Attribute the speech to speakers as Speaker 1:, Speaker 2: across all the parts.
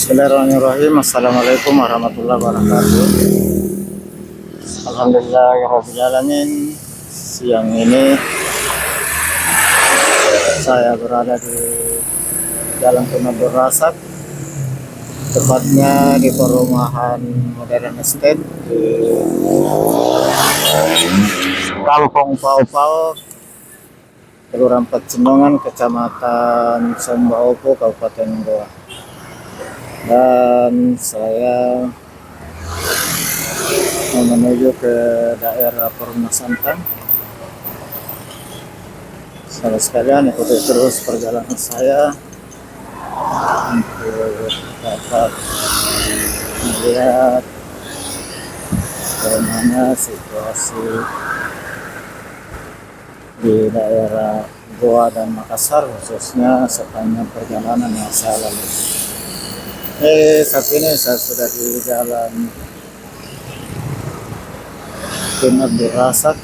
Speaker 1: Bismillahirrahmanirrahim. Assalamualaikum warahmatullahi wabarakatuh. Alhamdulillahirrahmanirrahim. Siang ini saya berada di Jalan Penabur Rasat, tepatnya di perumahan Modern Estate di Kampung Pau-Pau, Kelurahan Pecendongan, Kecamatan Sembaupo, Kabupaten Goa. Dan saya menuju ke daerah Permasantan. Saudara sekalian, ikuti terus perjalanan saya untuk dapat melihat bagaimana situasi di daerah Goa dan Makassar, khususnya sepanjang perjalanan yang saya lalui. Saat ini saya sudah di jalan Penabur Rasat,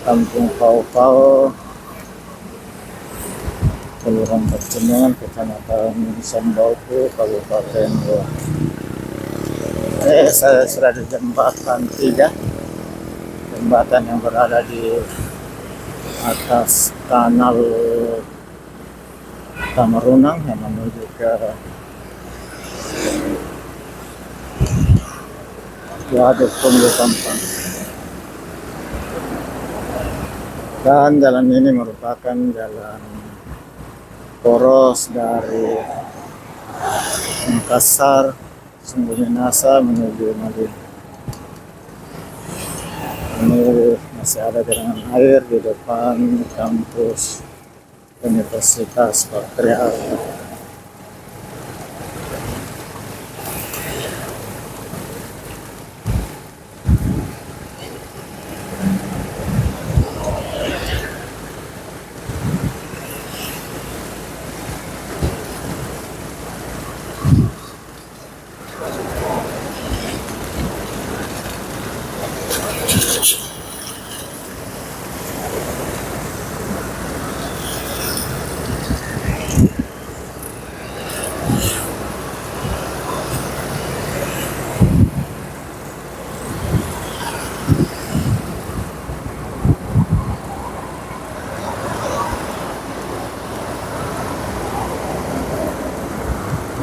Speaker 1: Kampung Pau-Pau, Kelurahan Pecendongan, Kecamatan Sembaupo, Kabupaten Goa. Saya sudah di jembatan 3, jembatan yang berada di atas kanal Tamarunang yang menuju ke Waduk Tunggu Kampang. Dan jalan ini merupakan jalan poros dari Makassar, Sumbu Minasa menuju Madinah. Ini masih ada genangan air di depan kampus Universitas Patria.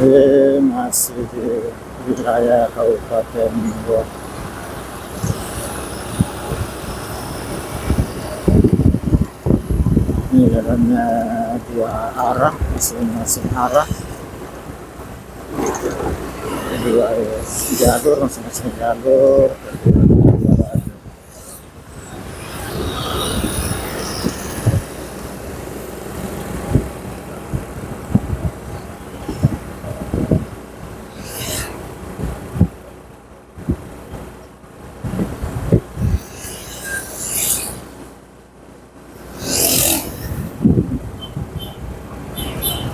Speaker 1: Ini masih di wilayah Kabupaten Goa. Ini jalannya dua arah, masing-masing arah. Dua jalur, masing-masing jalur.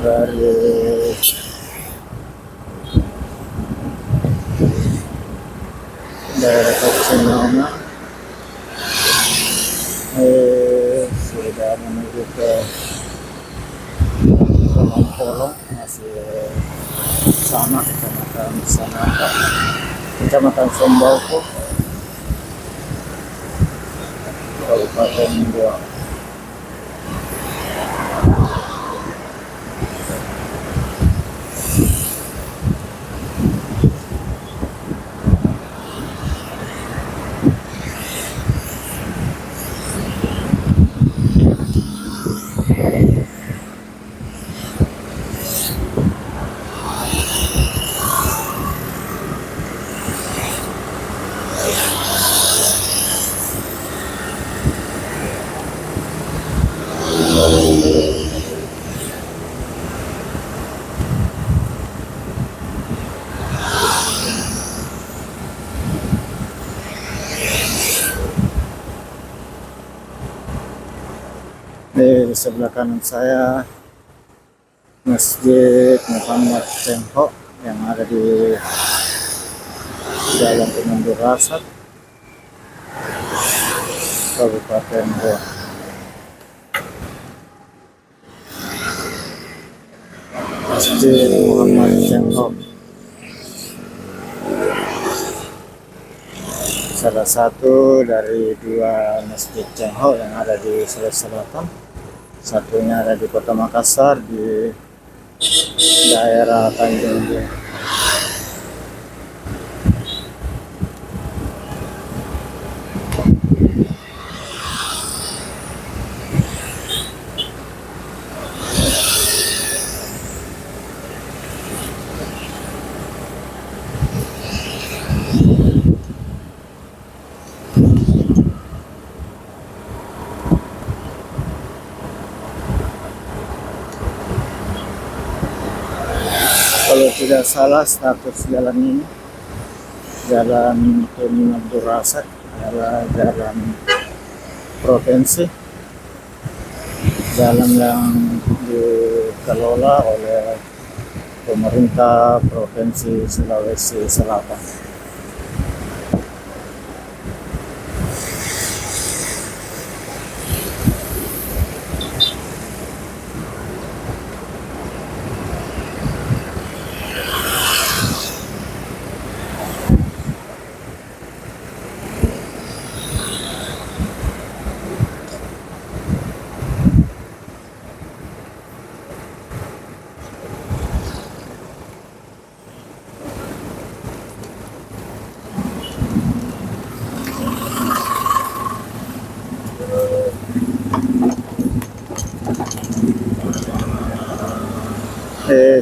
Speaker 1: Dari daerah Pecendongan sudah menuju ke Polong, masih sama Kecamatan Sanaka, Kecamatan Sembaupo, Kabupaten Goa. Di sebelah kanan saya Masjid Muhammad Tengho yang ada di Jalan Penabur Rasat, Kabupaten Goa. Masjid Muhammad Cengho, salah satu dari dua masjid Cengho yang ada di Sulawesi Selatan. Satunya ada di Kota Makassar di daerah Tanjung Jaya. Kalau tidak salah status jalan ini, Jalan Tun Abdul Razak adalah jalan provinsi, jalan yang dikelola oleh pemerintah Provinsi Sulawesi Selatan.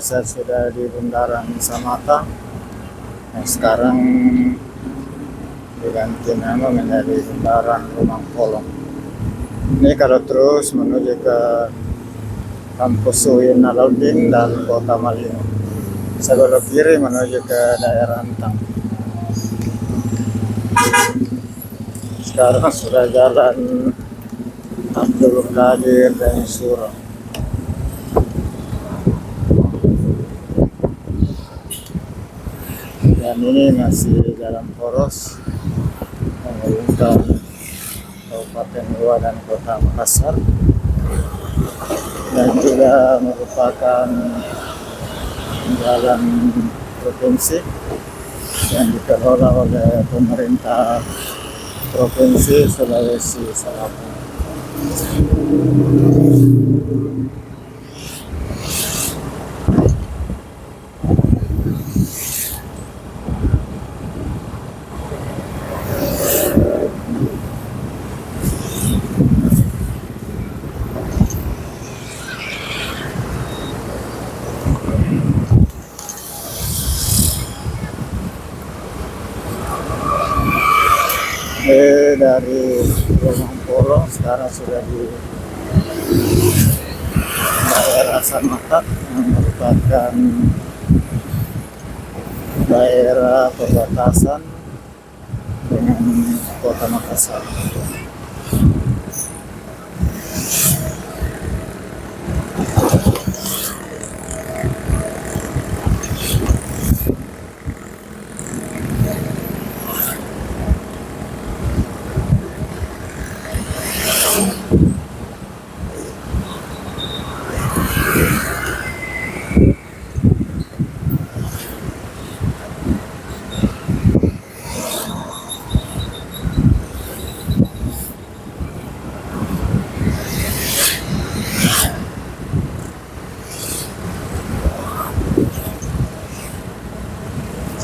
Speaker 1: Saya sudah di Bundaran Samata. Nah, sekarang diganti nama menjadi Bundaran Rumang Polong. Ini kalau terus menuju ke kampus UIN Alauddin dan Kota Malino. Sebelum kiri menuju ke daerah Antang. Sekarang sudah jalan Abdul Qadir dan Surah. Dan ini masih jalan poros menghubungkan Kabupaten Goa dan Kota Makassar, dan juga merupakan jalan provinsi yang dikelola oleh pemerintah Provinsi Sulawesi Selatan. Dari Rumang Polong sekarang sudah di daerah Samata yang merupakan daerah perbatasan dengan Kota Makassar.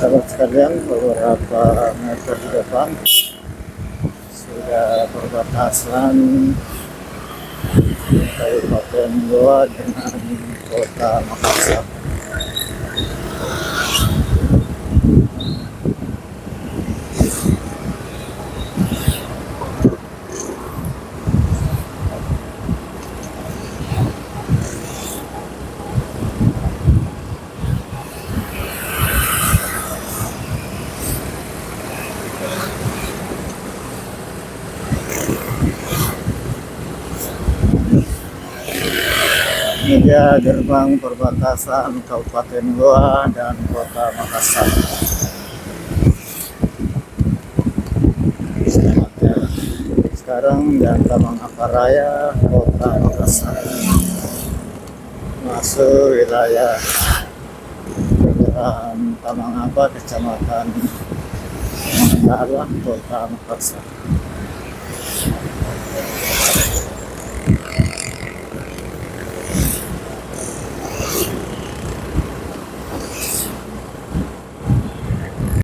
Speaker 1: Sahabat sekalian, beberapa meter di depan sudah perbatasan Kabupaten Goa dengan Kota Makassar. Ini dia gerbang perbatasan Kabupaten Goa dan Kota Makassar. Sekarang Jalan Taman Aparaya, Kota Makassar, masuk wilayah Kelurahan Tamangapa, Kecamatan Manggala, Kota Makassar.